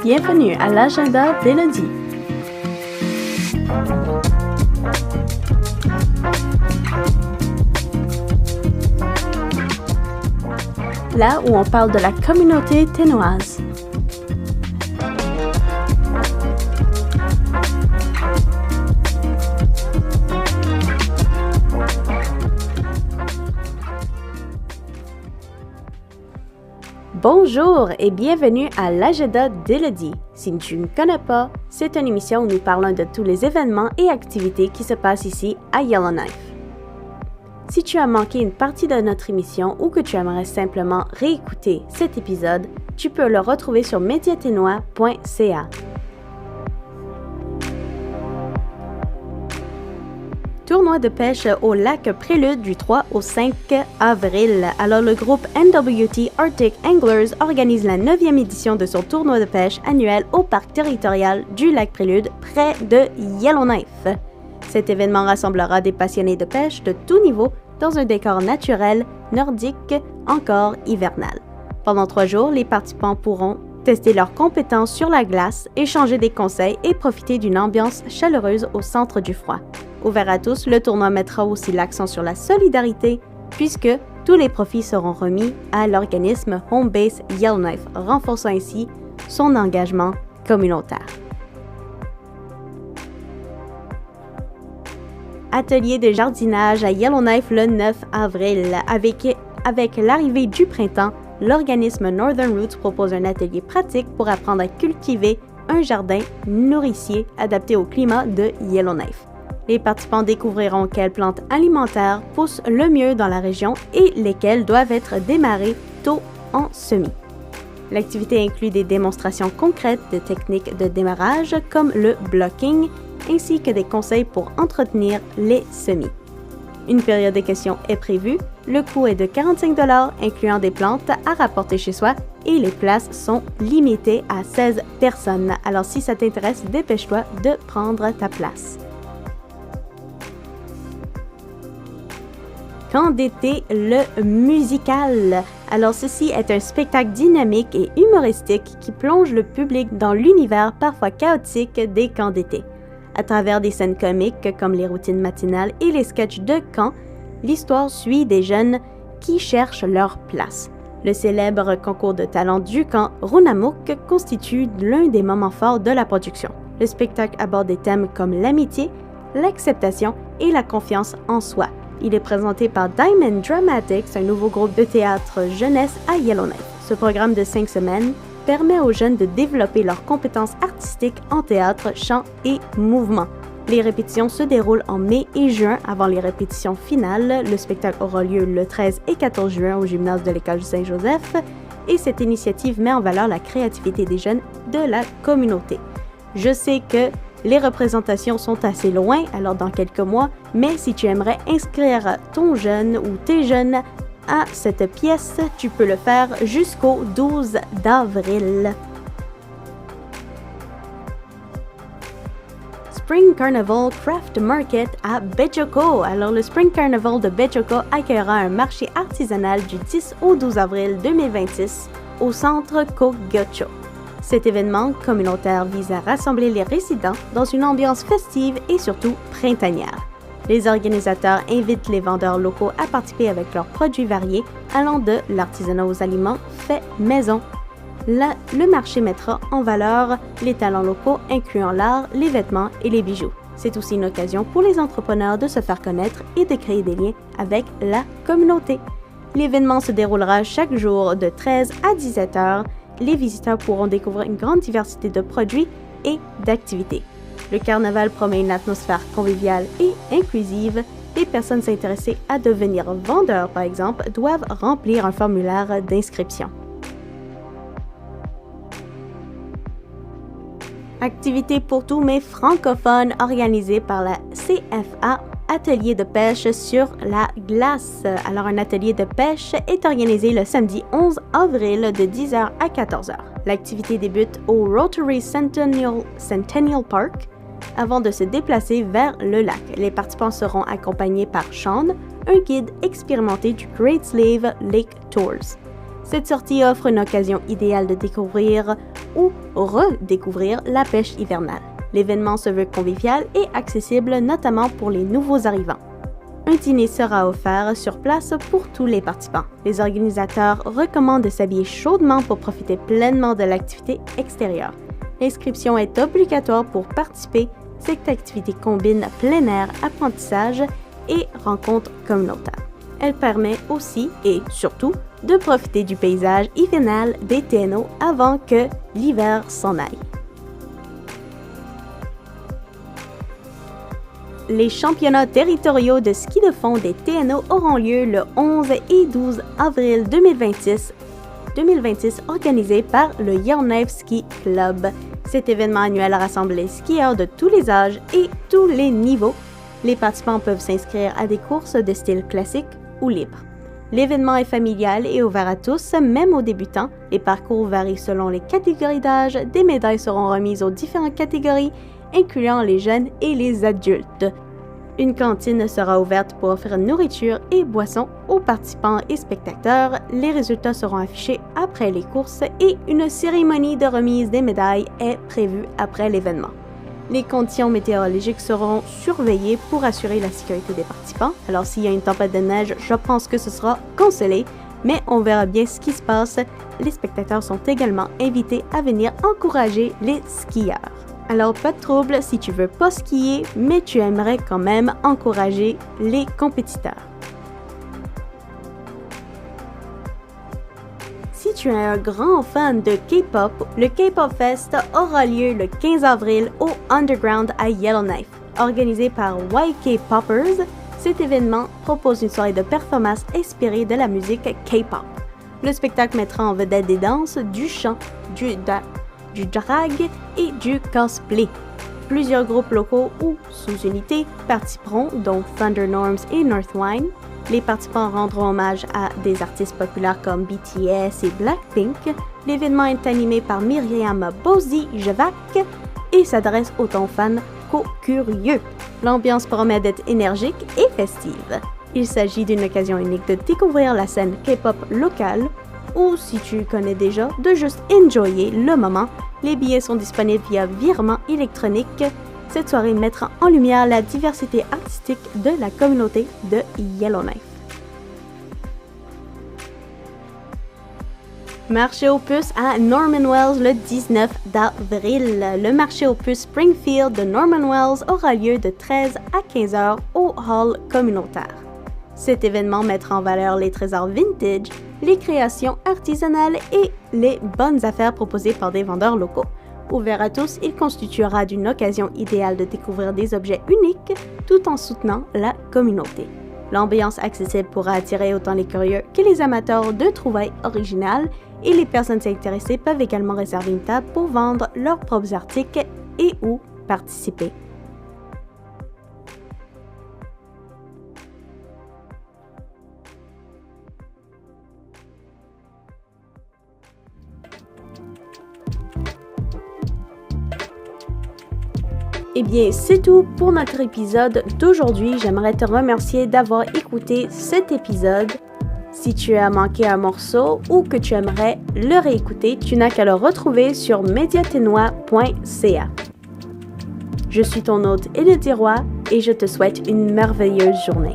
Bienvenue à l'agenda d'Élodie. Là où on parle de la communauté ténoise. Bonjour et bienvenue à l'agenda d'Élodie. Si tu ne connais pas, c'est une émission où nous parlons de tous les événements et activités qui se passent ici à Yellowknife. Si tu as manqué une partie de notre émission ou que tu aimerais simplement réécouter cet épisode, tu peux le retrouver sur mediaténois.ca. Tournoi de pêche au lac Prélude du 3 au 5 avril. Alors le groupe NWT Arctic Anglers organise la 9e édition de son tournoi de pêche annuel au parc territorial du lac Prélude près de Yellowknife. Cet événement rassemblera des passionnés de pêche de tout niveau dans un décor naturel, nordique, encore hivernal. Pendant 3 jours, les participants pourront tester leurs compétences sur la glace, échanger des conseils et profiter d'une ambiance chaleureuse au centre du froid. Ouvert à tous, le tournoi mettra aussi l'accent sur la solidarité, puisque tous les profits seront remis à l'organisme Home Base Yellowknife, renforçant ainsi son engagement communautaire. Atelier de jardinage à Yellowknife le 9 avril. Avec l'arrivée du printemps, l'organisme Northern Roots propose un atelier pratique pour apprendre à cultiver un jardin nourricier adapté au climat de Yellowknife. Les participants découvriront quelles plantes alimentaires poussent le mieux dans la région et lesquelles doivent être démarrées tôt en semis. L'activité inclut des démonstrations concrètes de techniques de démarrage comme le blocking, ainsi que des conseils pour entretenir les semis. Une période de questions est prévue. Le coût est de 45 $, incluant des plantes à rapporter chez soi, et les places sont limitées à 16 personnes. Alors si ça t'intéresse, dépêche-toi de prendre ta place. Camp d'été, le musical. Alors ceci est un spectacle dynamique et humoristique qui plonge le public dans l'univers parfois chaotique des camps d'été. À travers des scènes comiques comme les routines matinales et les sketchs de camp, l'histoire suit des jeunes qui cherchent leur place. Le célèbre concours de talent du camp Runamuk constitue l'un des moments forts de la production. Le spectacle aborde des thèmes comme l'amitié, l'acceptation et la confiance en soi. Il est présenté par Diamond Dramatics, un nouveau groupe de théâtre jeunesse à Yellowknife. Ce programme de 5 semaines permet aux jeunes de développer leurs compétences artistiques en théâtre, chant et mouvement. Les répétitions se déroulent en mai et juin avant les répétitions finales. Le spectacle aura lieu le 13 et 14 juin au gymnase de l'École Saint-Joseph et cette initiative met en valeur la créativité des jeunes de la communauté. Je sais que les représentations sont assez loin, alors dans quelques mois, mais si tu aimerais inscrire ton jeune ou tes jeunes à cette pièce, tu peux le faire jusqu'au 12 d'avril. Spring Carnival Craft Market à Betchoko. Alors, le Spring Carnival de Betchoko accueillera un marché artisanal du 10 au 12 avril 2026 au centre Kogyocho. Cet événement communautaire vise à rassembler les résidents dans une ambiance festive et surtout printanière. Les organisateurs invitent les vendeurs locaux à participer avec leurs produits variés, allant de l'artisanat aux aliments faits maison. Le marché mettra en valeur les talents locaux, incluant l'art, les vêtements et les bijoux. C'est aussi une occasion pour les entrepreneurs de se faire connaître et de créer des liens avec la communauté. L'événement se déroulera chaque jour de 13 à 17 heures. Les visiteurs pourront découvrir une grande diversité de produits et d'activités. Le carnaval promet une atmosphère conviviale et inclusive. Les personnes intéressées à devenir vendeurs, par exemple, doivent remplir un formulaire d'inscription. Activité pour tous mes francophones organisée par la CFA, atelier de pêche sur la glace. Alors, un atelier de pêche est organisé le samedi 11 avril de 10h à 14h. L'activité débute au Rotary Centennial Park avant de se déplacer vers le lac. Les participants seront accompagnés par Sean, un guide expérimenté du Great Slave Lake Tours. Cette sortie offre une occasion idéale de découvrir ou redécouvrir la pêche hivernale. L'événement se veut convivial et accessible notamment pour les nouveaux arrivants. Un dîner sera offert sur place pour tous les participants. Les organisateurs recommandent de s'habiller chaudement pour profiter pleinement de l'activité extérieure. L'inscription est obligatoire pour participer. Cette activité combine plein air, apprentissage et rencontres communautaires. Elle permet aussi et surtout de profiter du paysage hivernal des TNO avant que l'hiver s'en aille. Les championnats territoriaux de ski de fond des TNO auront lieu le 11 et 12 avril 2026 organisé par le Yellowknife Ski Club. Cet événement annuel rassemble les skieurs de tous les âges et tous les niveaux. Les participants peuvent s'inscrire à des courses de style classique ou libre. L'événement est familial et ouvert à tous, même aux débutants. Les parcours varient selon les catégories d'âge. Des médailles seront remises aux différentes catégories, incluant les jeunes et les adultes. Une cantine sera ouverte pour offrir nourriture et boissons aux participants et spectateurs. Les résultats seront affichés après les courses et une cérémonie de remise des médailles est prévue après l'événement. Les conditions météorologiques seront surveillées pour assurer la sécurité des participants. Alors s'il y a une tempête de neige, je pense que ce sera consolé, mais on verra bien ce qui se passe. Les spectateurs sont également invités à venir encourager les skieurs. Alors, pas de trouble si tu veux pas skier, mais tu aimerais quand même encourager les compétiteurs. Si tu es un grand fan de K-pop, le K-pop Fest aura lieu le 15 avril au Underground à Yellowknife. Organisé par YK Poppers, cet événement propose une soirée de performance inspirée de la musique K-pop. Le spectacle mettra en vedette des danses, du chant, du drag et du cosplay. Plusieurs groupes locaux ou sous-unités participeront, dont Thunder Norms et Northwine. Les participants rendront hommage à des artistes populaires comme BTS et Blackpink. L'événement est animé par Myriam Bozi-Jevac et s'adresse autant aux fans qu'aux curieux. L'ambiance promet d'être énergique et festive. Il s'agit d'une occasion unique de découvrir la scène K-pop locale ou, si tu connais déjà, de juste enjoyer le moment. Les billets sont disponibles via virement électronique. Cette soirée mettra en lumière la diversité artistique de la communauté de Yellowknife. Marché aux puces à Norman Wells le 19 avril. Le marché aux puces Springfield de Norman Wells aura lieu de 13 à 15 heures au hall communautaire. Cet événement mettra en valeur les trésors vintage, les créations artisanales et les bonnes affaires proposées par des vendeurs locaux. Ouvert à tous, il constituera d'une occasion idéale de découvrir des objets uniques tout en soutenant la communauté. L'ambiance accessible pourra attirer autant les curieux que les amateurs de trouvailles originales et les personnes intéressées peuvent également réserver une table pour vendre leurs propres articles et ou participer. Eh bien, c'est tout pour notre épisode d'aujourd'hui. J'aimerais te remercier d'avoir écouté cet épisode. Si tu as manqué un morceau ou que tu aimerais le réécouter, tu n'as qu'à le retrouver sur mediatenois.ca. Je suis ton hôte Élodie Roy et je te souhaite une merveilleuse journée.